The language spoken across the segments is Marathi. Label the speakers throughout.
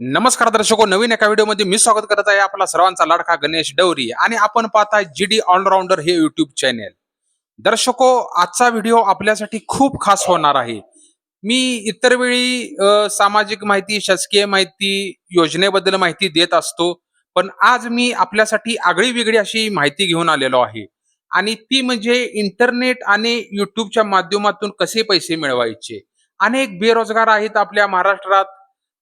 Speaker 1: नमस्कार दर्शको, नवीन एका व्हिडिओमध्ये मी स्वागत करत आहे आपला सर्वांचा लाडका गणेश डवरी आणि आपण पाहताय जीडी ऑलराऊंडर हे युट्यूब चॅनेल. दर्शको, आजचा व्हिडिओ आपल्यासाठी खूप खास होणार आहे. मी इतर वेळी सामाजिक माहिती, शासकीय माहिती, योजनेबद्दल माहिती देत असतो. पण आज मी आपल्यासाठी आगळी वेगळी अशी माहिती घेऊन आलेलो आहे. आणि ती म्हणजे इंटरनेट आणि युट्यूबच्या माध्यमातून कसे पैसे मिळवायचे. अनेक बेरोजगार आहेत आपल्या महाराष्ट्रात.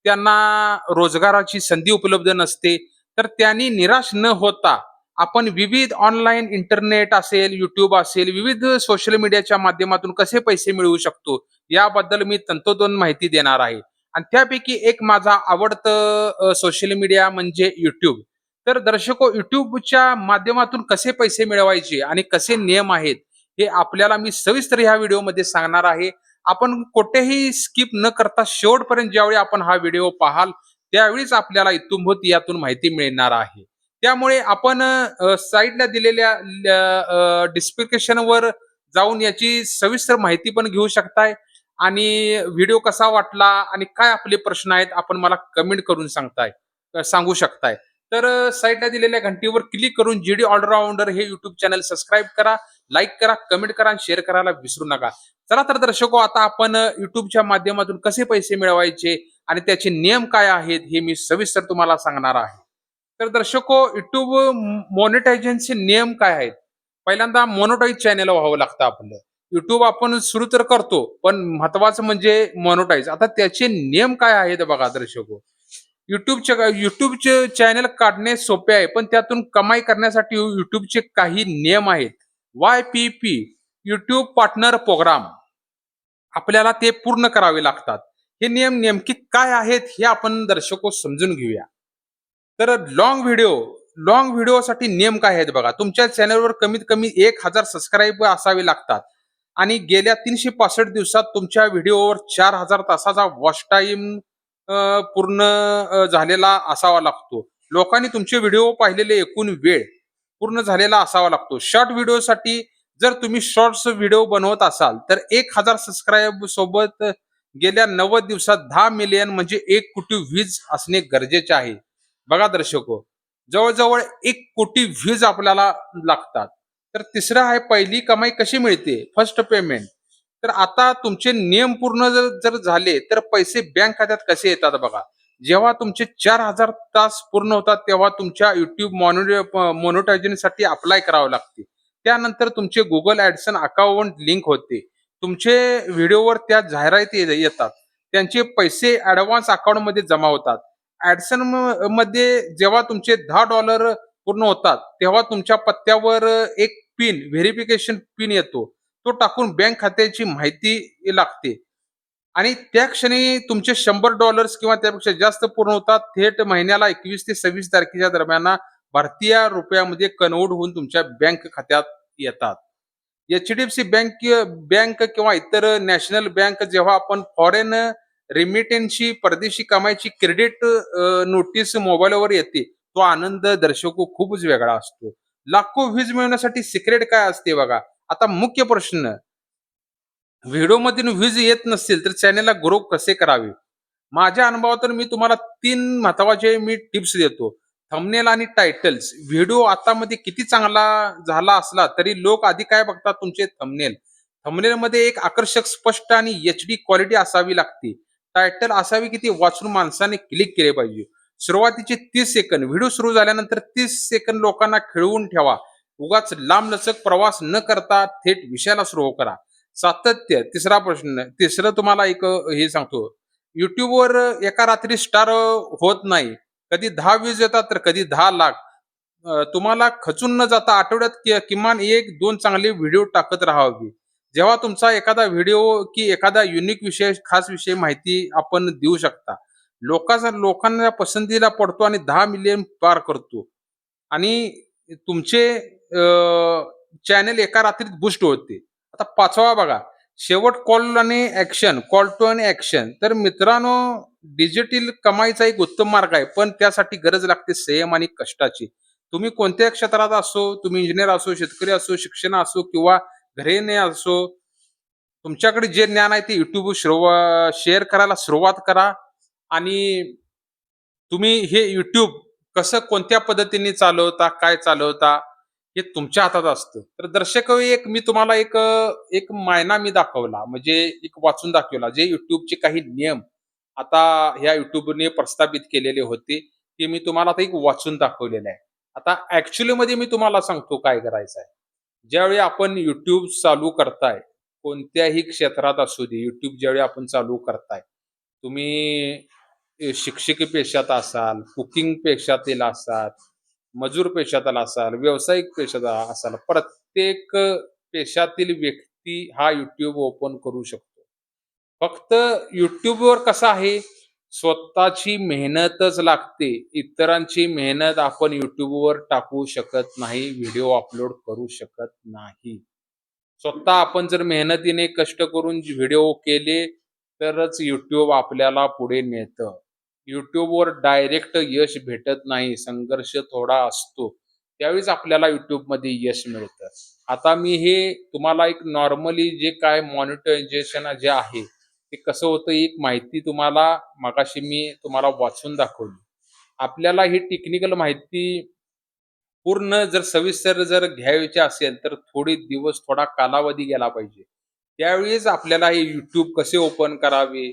Speaker 1: त्यांना रोजगाराची संधी उपलब्ध नसते. तर त्यांनी निराश न होता आपण विविध ऑनलाईन इंटरनेट असेल, YouTube असेल, विविध सोशल मीडियाच्या माध्यमातून कसे पैसे मिळवू शकतो, याबद्दल मी तंतोतंत माहिती देणार आहे. आणि त्यापैकी एक माझा आवडतं सोशल मीडिया म्हणजे YouTube. तर दर्शको, YouTubeच्या माध्यमातून कसे पैसे मिळवायचे आणि कसे नियम आहेत, हे आपल्याला मी सविस्तर ह्या व्हिडिओमध्ये सांगणार आहे. आपण कुठेही स्किप न करता शेवटपर्यंत ज्यावेळी आपण हा व्हिडिओ पाहाल, त्यावेळीच आपल्याला इत्थंभूत यातून माहिती मिळणार आहे. त्यामुळे आपण साइडला दिलेल्या डिस्क्रिप्शनवर जाऊन याची सविस्तर माहिती पण घेऊ शकताय. आणि व्हिडिओ कसा वाटला आणि काय आपले प्रश्न आहेत आपण मला कमेंट करून सांगू शकताय. तर साइडला दिलेल्या घंटीवर क्लिक करून जीडी ऑलराऊंडर हे युट्यूब चॅनल सबस्क्राईब करा, लाईक करा, कमेंट करा आणि शेअर करायला विसरू नका. चला तर दर्शको, आता आपण युट्यूबच्या माध्यमातून कसे पैसे मिळवायचे आणि त्याचे नियम काय आहेत हे मी सविस्तर तुम्हाला सांगणार आहे. तर दर्शको, युट्यूब मॉनिटायझेशनचे नियम काय आहेत? पहिल्यांदा मोनोटाईज चॅनल व्हावं लागतं आपलं. युट्यूब आपण सुरू तर करतो, पण महत्वाचं म्हणजे मोनोटाईज. आता त्याचे नियम काय आहेत बघा दर्शको. युट्यूबचे चॅनल काढणे सोपे आहे, पण त्यातून कमाई करण्यासाठी युट्यूबचे काही नियम आहेत. YPP, युट्यूब पार्टनर प्रोग्राम, आपल्याला ते पूर्ण करावे लागतात. हे नियम नेमके काय आहेत हे आपण दर्शको समजून घेऊया. तर लॉंग व्हिडिओसाठी नियम काय आहेत बघा. तुमच्या चॅनलवर कमीत कमी 1000 सबस्क्राईब असावे लागतात आणि गेल्या 365 दिवसात तुमच्या व्हिडिओवर 4000 तासाचा वॉच टाइम पूर्ण झालेला असावा लागतो. लोकांनी तुमचे व्हिडिओ पाहिलेले एकूण वेळ पूर्ण झालेला असावा लागतो. शॉर्ट व्हिडिओसाठी जर तुम्ही शॉर्ट्स व्हिडिओ बनवत असाल तर 1000 सबस्क्राईब सोबत गेल्या 90 दिवसात 10 मिलियन म्हणजे 1 कोटी व्ह्यूज असणे गरजेचे आहे. बघा दर्शको, जवळ-जवळ 1 कोटी व्ह्यूज आपल्याला लागतात. तर तिसरं आहे, पहिली कमाई कशी मिळते? First payment. तर आता तुमचे नियम पूर्ण जर जर झाले तर पैसे बँक खात्यात कसे येतात बघा. जेव्हा तुमचे 4000 तास पूर्ण होतात तेव्हा तुमच्या YouTube मॉनिटायझेशनसाठी अप्लाय करावं लागते. त्यानंतर तुमचे Google ॲडसन अकाउंट लिंक होते. तुमचे व्हिडिओवर त्या जाहिराती येतात. त्यांचे पैसे ॲडव्हान्स अकाउंटमध्ये जमा होतात. ॲडसन मध्ये जेव्हा तुमचे $10 पूर्ण होतात, तेव्हा तुमच्या पत्त्यावर एक पिन, व्हेरिफिकेशन पिन येतो. तो टाकून बँक खात्याची माहिती लागते आणि त्या क्षणी तुमचे $100 किंवा त्यापेक्षा जास्त पूर्ण होतात. थेट महिन्याला 21 ते 26 तारखेच्या दरम्यान भारतीय रुपयामध्ये कन्व्हर्ट होऊन तुमच्या बँक खात्यात येतात. एच-डी-एफ-सी बँक किंवा इतर नॅशनल बँक जेव्हा आपण फॉरेन रेमिटन्सची, परदेशी कमाईची क्रेडिट नोटीस मोबाईलवर येते, तो आनंद दर्शको खूपच वेगळा असतो. लाखो व्ह्यूज मिळवण्यासाठी सिक्रेट काय असते बघा. आता मुख्य प्रश्न, व्हिडिओमधून व्ह्यूज येत नसतील तर चॅनलला ग्रो कसे करावे? माझ्या अनुभवातून मी तुम्हाला 3 महत्वाचे टिप्स देतो. थंबनेल आणि टायटल्स. व्हिडिओ आतामध्ये किती चांगला झाला असला तरी लोक आधी काय बघतात? तुमचे थंबनेल. थंबनेलमध्ये एक आकर्षक, स्पष्ट आणि एचडी क्वालिटी असावी लागते. टायटल असावी की ती वाचून माणसाने क्लिक केले पाहिजे. सुरुवातीचे 30 सेकंद, व्हिडिओ सुरू झाल्यानंतर 30 सेकंद लोकांना खिळवून ठेवा. उगाच लांबलचक प्रवास न करता थेट विषयाला सुरू करा. सातत्य. तिसरं तुम्हाला एक हे सांगतो. YouTubeवर एका रात्री स्टार होत नाही. कधी 10 व्ह्यूज येतात तर कधी 10 लाख. तुम्हाला खचून न जाता आठवड्यात किमान 1-2 चांगले व्हिडिओ टाकत राहावे. जेव्हा तुमचा एखादा व्हिडिओ की एखादा युनिक विषय, खास विषय माहिती आपण देऊ शकता. लोकांना पसंतीला पडतो आणि 10 मिलियन पार करतो. आणि तुमचे चॅनल एका रात्रीत बूस्ट होते. आता 5वा बघा, शेवट कॉल टू आणि ॲक्शन. तर मित्रांनो, डिजिटल कमाईचा एक उत्तम मार्ग आहे, पण त्यासाठी गरज लागते संयम आणि कष्टाची. तुम्ही कोणत्याही क्षेत्रात असो, तुम्ही इंजिनिअर असो, शेतकरी असो, शिक्षण असो किंवा गृहिणी असो, तुमच्याकडे जे ज्ञान आहे ते YouTube शेअर करायला सुरुवात करा. आणि तुम्ही हे YouTube कसं कोणत्या पद्धतीने चालवता, काय चालवता, हे तुमच्या हातात असतं. तर दर्शक हो, एक मी तुम्हाला एक मायना मी दाखवला, म्हणजे एक वाचून दाखवला. जे YouTubeचे काही नियम आता ह्या YouTubeने प्रस्थापित केलेले होते, ते मी तुम्हाला आता एक वाचून दाखवलेलं आहे. आता ॲक्चुअलीमध्ये मी तुम्हाला सांगतो काय करायचं आहे. ज्यावेळी आपण YouTube चालू करताय, कोणत्याही क्षेत्रात असू दे, YouTube ज्यावेळी आपण चालू करताय, तुम्ही शिक्षकी पेशात असाल, कुकिंग पेशातील असाल, मजूर पेशातील असाल, व्यावसायिक पेशात असाल, प्रत्येक पेशातील व्यक्ती हा YouTube ओपन करू शकतो. फक्त YouTubeवर कसं आहे, स्वतःची मेहनतच लागते. इतरांची मेहनत आपण YouTubeवर टाकू शकत नाही, व्हिडिओ अपलोड करू शकत नाही. स्वतः आपण जर मेहनतीने कष्ट करून व्हिडिओ केले, तरच YouTube आपल्याला पुढे नेतं. YouTubeवर डायरेक्ट यश भेटत नाही, संघर्ष थोडा असतो. त्यावेळीच आपल्याला YouTubeमध्ये यश मिळतं. आता मी हे तुम्हाला एक नॉर्मली जे काय मॉनिटायझेशन जे आहे, ते कसं होतं एक माहिती तुम्हाला मगाशी मी तुम्हाला वाचून दाखवली. आपल्याला ही टेक्निकल माहिती पूर्ण जर सविस्तर जर घ्यायची असेल, तर थोडे दिवस, थोडा कालावधी गेला पाहिजे. त्यावेळीच आपल्याला हे YouTube कसे ओपन करावे,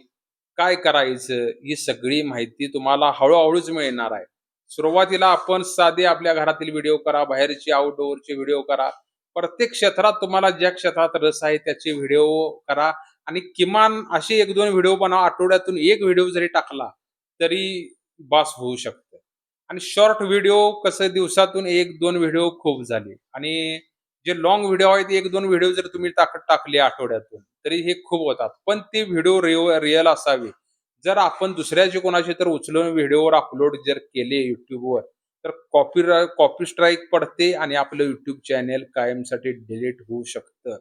Speaker 1: काय करायचं, ही सगळी माहिती तुम्हाला हळू मिळणार आहे. सुरुवातीला आपण साधे आपल्या घरातील व्हिडिओ करा, बाहेरचे आउटडोअरचे व्हिडिओ करा. प्रत्येक क्षेत्रात तुम्हाला ज्या क्षेत्रात रस आहे त्याचे व्हिडिओ करा आणि किमान असे 1-2 व्हिडिओ बनवा. आठवड्यातून 1 व्हिडिओ जरी टाकला, तरी बास होऊ शकतं. आणि शॉर्ट व्हिडिओ कसं दिवसातून 1-2 व्हिडिओ खूप झाले आणि जे लाँग व्हिडिओ आहेत 1-2 व्हिडिओ जर तुम्ही टाकले आठवड्यातून, तरी हे खूप होतात. पण ते व्हिडिओ रिअल असावे. जर आपण दुसऱ्याचे कोणाचे तर उचलून व्हिडिओवर अपलोड जर केले YouTubeवर, तर कॉपी स्ट्राईक पडते आणि आपलं YouTube चॅनल कायमसाठी डिलीट होऊ शकतं.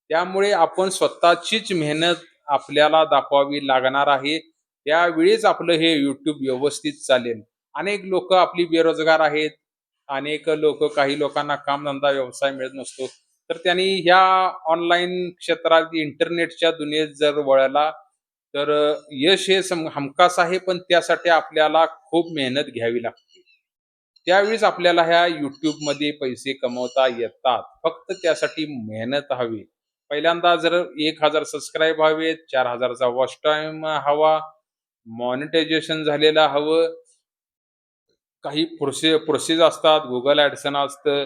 Speaker 1: त्यामुळे आपण स्वतःचीच मेहनत आपल्याला दाखवावी लागणार आहे. त्यावेळीच आपलं हे YouTube व्यवस्थित चालेल. अनेक लोकं आपली बेरोजगार आहेत. अनेक लोकं काही लोकांना कामधंदा, व्यवसाय मिळत नसतो. तर त्यांनी ह्या ऑनलाईन क्षेत्रात इंटरनेटच्या दुनियेत जर वळला, तर यश हे हमखास आहे, पण त्यासाठी आपल्याला खूप मेहनत घ्यावी लागते. त्यावेळीच आपल्याला ह्या YouTubeमध्ये पैसे कमवता येतात. फक्त त्यासाठी मेहनत हवी. पहिल्यांदा जर 1,000 सबस्क्राईब हवेत, 4,000 चा वॉच टाईम हवा, मॉनिटायझेशन झालेलं हवं. काही प्रोसेस असतात. Google AdSense असतं.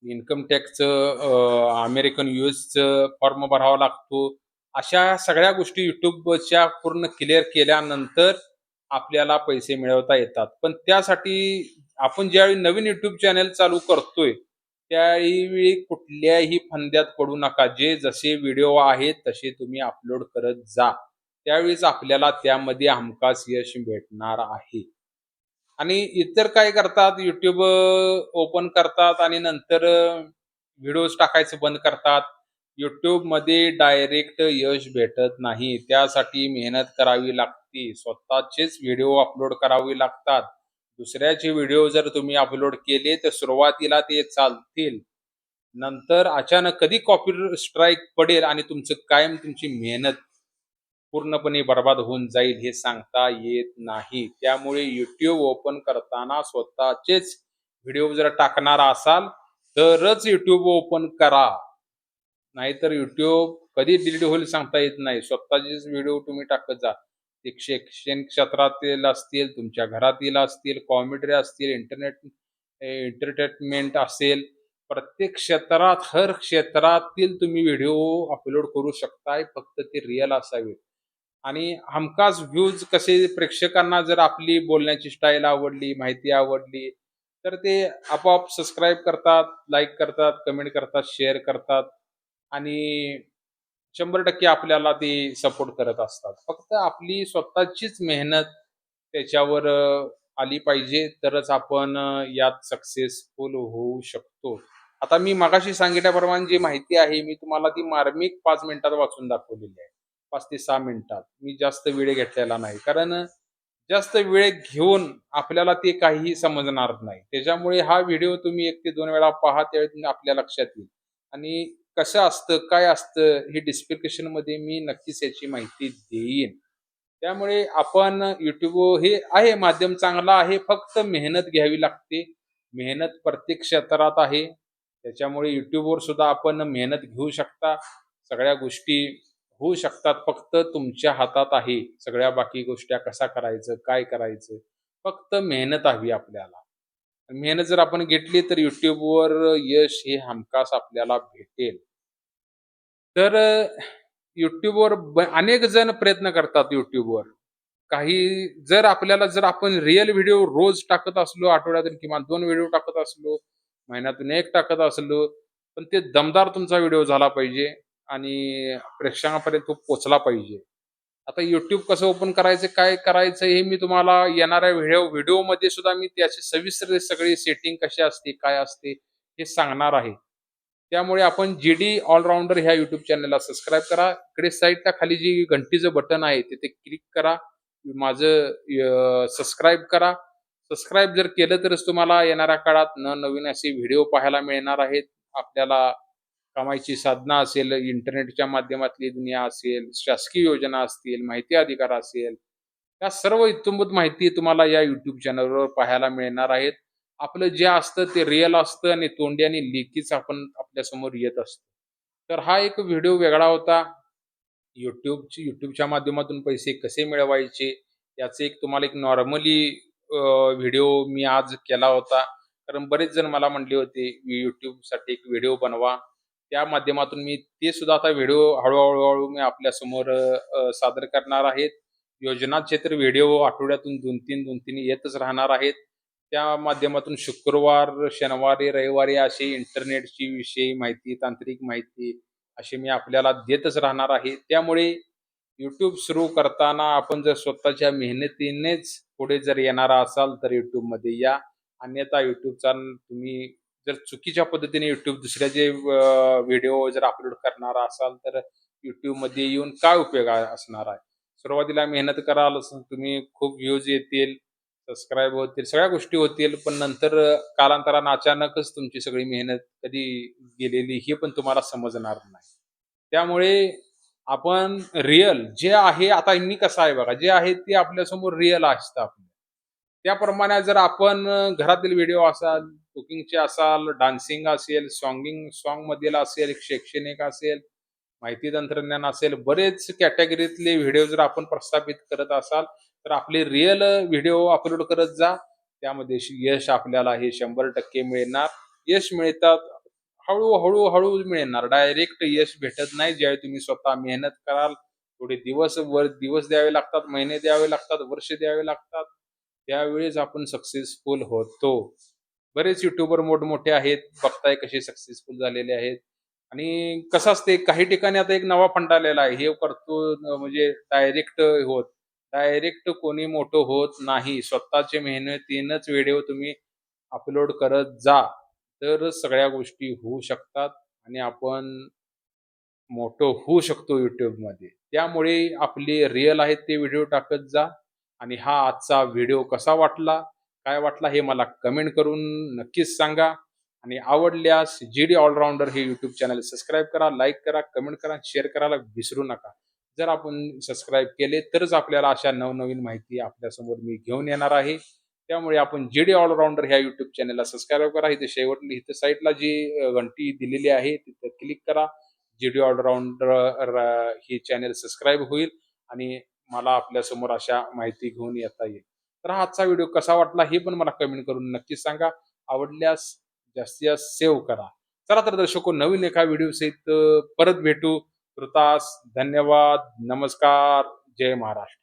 Speaker 1: इन्कम टॅक्सचं अमेरिकन यूएसचं फॉर्म भरावा लागतो. अशा सगळ्या गोष्टी YouTubeच्या पूर्ण क्लिअर केल्यानंतर आपल्याला पैसे मिळवता येतात. पण त्यासाठी आपण ज्यावेळी नवीन YouTube चॅनल चालू करतोय, त्यावेळी कुठल्याही फंद्यात पडू नका. जे जसे व्हिडिओ आहेत तसे तुम्ही अपलोड करत जा. त्यावेळीच आपल्याला त्यामध्ये हमखास यश भेटणार आहे. आणि इतर काय करतात YouTube ओपन करतात आणि नंतर व्हिडिओज टाकायचं बंद करतात. YouTubeमध्ये डायरेक्ट यश भेटत नाही. त्यासाठी मेहनत करावी लागते. स्वतःचेच व्हिडिओ अपलोड करावे लागतात. दुसऱ्याचे व्हिडिओ जर तुम्ही अपलोड केले, तर सुरुवातीला ते चालतील. नंतर अचानक कधी कॉपी स्ट्राईक पडेल आणि तुमचं कायम तुमची मेहनत पूर्णपणे बरबाद होऊन जाईल हे सांगता येत नाही. त्यामुळे YouTube ओपन करताना स्वतःचेच व्हिडिओ जर टाकणार असाल, तरच YouTube ओपन करा. नाहीतर YouTube कधी डिलीट होईल सांगता येत नाही. स्वतःचेच व्हिडिओ तुम्ही टाकत जा. ते शिक्षण क्षेत्रातील असतील, तुमच्या घरातील असतील, कॉमेडी असतील, एंटरटेनमेंट असेल, प्रत्येक क्षेत्रात, हर क्षेत्रातील तुम्ही व्हिडिओ अपलोड करू शकताय. फक्त ते रिअल असावे. आणि हमखास व्ह्यूज कसे प्रेक्षकांना जर आपली बोलण्याची स्टाईल आवडली, माहिती आवडली, तर ते आपोआप सबस्क्राईब करतात, लाईक करतात, कमेंट करतात, शेअर करतात आणि 100% आपल्याला ते सपोर्ट करत असतात. फक्त आपली स्वतःचीच मेहनत त्याच्यावर आली पाहिजे, तरच आपण यात सक्सेसफुल होऊ शकतो. आता मी मगाशी सांगितल्याप्रमाणे जी माहिती आहे, मी तुम्हाला ती मार्मिक 5 मिनिटात वाचून दाखवलेली आहे. 5 ते 6 मिनिटात. मी जास्त वेळ घेतलेला नाही. कारण जास्त वेळ घेऊन आपल्याला ते काहीही समजणार नाही. त्याच्यामुळे हा व्हिडिओ तुम्ही 1 ते 2 वेळा पहा, त्यावेळी आपल्या लक्षात येईल. आणि कसं असतं, काय असतं, हे डिस्क्रिप्शनमध्ये मी नक्कीच याची माहिती देईन. त्यामुळे आपण YouTube हे आहे माध्यम चांगलं आहे. फक्त मेहनत घ्यावी लागते. मेहनत प्रत्येक क्षेत्रात आहे. त्याच्यामुळे YouTubeवर सुद्धा आपण मेहनत घेऊ शकता. सगळ्या गोष्टी होऊ शकतात. फक्त तुमच्या हातात आहे. सगळ्या बाकी गोष्टी कसा करायचं, काय करायचं. फक्त मेहनत हवी आपल्याला. मेहनत जर आपण घेतली तर YouTubeवर यश हे हमखास आपल्याला भेटेल. तर YouTubeवर अनेक जण प्रयत्न करतात YouTubeवर. काही जर आपण रिअल व्हिडिओ रोज टाकत असलो, आठवड्यातून किमान 2 व्हिडिओ टाकत असलो, महिन्यातून 1 टाकत असलो, पण ते दमदार तुमचा व्हिडिओ झाला पाहिजे आणि प्रेक्षकांपर्यंत तो पोहोचला पाहिजे. आता YouTube कसं ओपन करायचं, काय करायचं हे मी तुम्हाला येणाऱ्या व्हिडिओमध्ये सुद्धा मी त्याची सविस्तर सगळी सेटिंग कशी असते, काय असते हे सांगणार आहे. त्यामुळे आपण जी-डी ऑलराउंडर ह्या YouTube चॅनलला सबस्क्राईब करा. इकडे साईडला खाली जी घंटीचं बटन आहे तिथे क्लिक करा. माझं सबस्क्राईब करा. सबस्क्राईब जर केलं तरच तुम्हाला येणाऱ्या काळात नवनवीन असे व्हिडिओ पाहायला मिळणार आहेत. आपल्याला कमाईची साधनं असेल, इंटरनेटच्या माध्यमातली दुनिया असेल, शासकीय योजना असतील, माहिती अधिकार असेल, या सर्व इत्थंभूत माहिती तुम्हाला या YouTube चॅनलवर पाहायला मिळणार आहेत. आपलं जे असतं ते रिअल असतं आणि तोंडी आणि लेखीच आपण आपल्यासमोर येत असतो. तर हा एक व्हिडिओ वेगळा होता. YouTubeच्या माध्यमातून पैसे कसे मिळवायचे याचं एक तुम्हाला एक नॉर्मली व्हिडिओ मी आज केला होता. कारण बरेच जण मला म्हटले होते, YouTubeसाठी एक व्हिडिओ बनवा. त्या माध्यमातून मी ते सुद्धा आता व्हिडिओ हळू मी आपल्यासमोर सादर करणार आहेत. योजनाचे तर व्हिडिओ आठवड्यातून 2-3 येतच राहणार आहेत. त्या माध्यमातून शुक्रवार, शनिवारी, रविवारी अशी इंटरनेटची विषयी माहिती, तांत्रिक माहिती अशी मी आपल्याला देतच राहणार आहे. त्यामुळे YouTube सुरू करताना आपण जर स्वतःच्या मेहनतीनेच पुढे जर येणारा असाल तर YouTubeमध्ये या. अन्यथा YouTubeचा तुम्ही जर चुकीच्या पद्धतीने दुसऱ्याचे व्हिडिओ जर अपलोड करणारा असाल तर YouTubeमध्ये येऊन काय उपयोग असणार आहे. सुरुवातीला मेहनत कराल, तुम्ही खूप व्ह्यूज येतील, सबस्क्राईब होतील, सगळ्या गोष्टी होतील. पण नंतर कालांतराने अचानकच तुमची सगळी मेहनत कधी गेलेली हे पण तुम्हाला समजणार नाही. त्यामुळे आपण रिअल जे आहे, आता मी कसं आहे बघा, जे आहे ते आपल्यासमोर रिअल असतं आपलं. त्याप्रमाणे जर आपण घरातील व्हिडिओ असाल, कुकिंगचे असाल, डान्सिंग असेल, सॉन्गमधील असेल, शैक्षणिक असेल, माहिती तंत्रज्ञान असेल, बरेच कॅटेगरीतले व्हिडिओ जर आपण प्रस्थापित करत असाल, तर आपले रिअल व्हिडिओ अपलोड करत जा. त्यामध्ये यश आपल्याला हे 100% मिळणार. यश मिळतात हळू मिळणार. डायरेक्ट यश भेटत नाही. ज्यावेळी तुम्ही स्वतः मेहनत कराल, थोडे दिवस द्यावे लागतात, महिने द्यावे लागतात, वर्ष द्यावे लागतात. त्यावेळेस आपण सक्सेसफुल होतो. बरेच यूट्यूबर मोठमोठे आहेत, बघताय कसे सक्सेसफुल झालेले आहेत. आणि कसं असते काही ठिकाणी आता एक नवा फंडा आलेला आहे. हे करतो म्हणजे डायरेक्ट कोणी मोठं होत नाही. स्वतःच्या मेहनतीनंच व्हिडिओ तुम्ही अपलोड करत जा. तरच सगळ्या गोष्टी होऊ शकतात आणि आपण मोठं होऊ शकतो YouTubeमध्ये. त्यामुळे आपले रिअल आहेत ते व्हिडिओ टाकत जा आणि हा आजचा व्हिडिओ कसा वाटला, काय वाटला हे मला कमेंट करून नक्कीच सांगा आणि आवडल्यास जी-डी ऑलराउंडर हे YouTube चॅनल सबस्क्राईब करा, लाईक करा, कमेंट करा, शेअर करायला विसरू नका. जर आपण सबस्क्राईब केले तरच आपल्याला अशा नवनवीन माहिती आपल्यासमोर मी घेऊन येणार आहे. त्यामुळे आपण जी-डी ऑलराउंडर ह्या YouTube चॅनलला सबस्क्राईब करा. इथे साईडला जी घंटी दिलेली आहे तिथे क्लिक करा. जी-डी ऑलराउंडर ही चॅनेल सबस्क्राईब होईल आणि मला आपल्यासमोर अशा माहिती घेऊन येता येईल. तर हा आजचा व्हिडिओ कसा वाटला हे पण मला कमेंट करून नक्कीच सांगा. आवडल्यास जास्तीत जास्त सेव्ह करा. चला तर दर्शको, नवीन एका व्हिडिओ सहित परत भेटू. तुर्तास धन्यवाद. नमस्कार. जय महाराष्ट्र.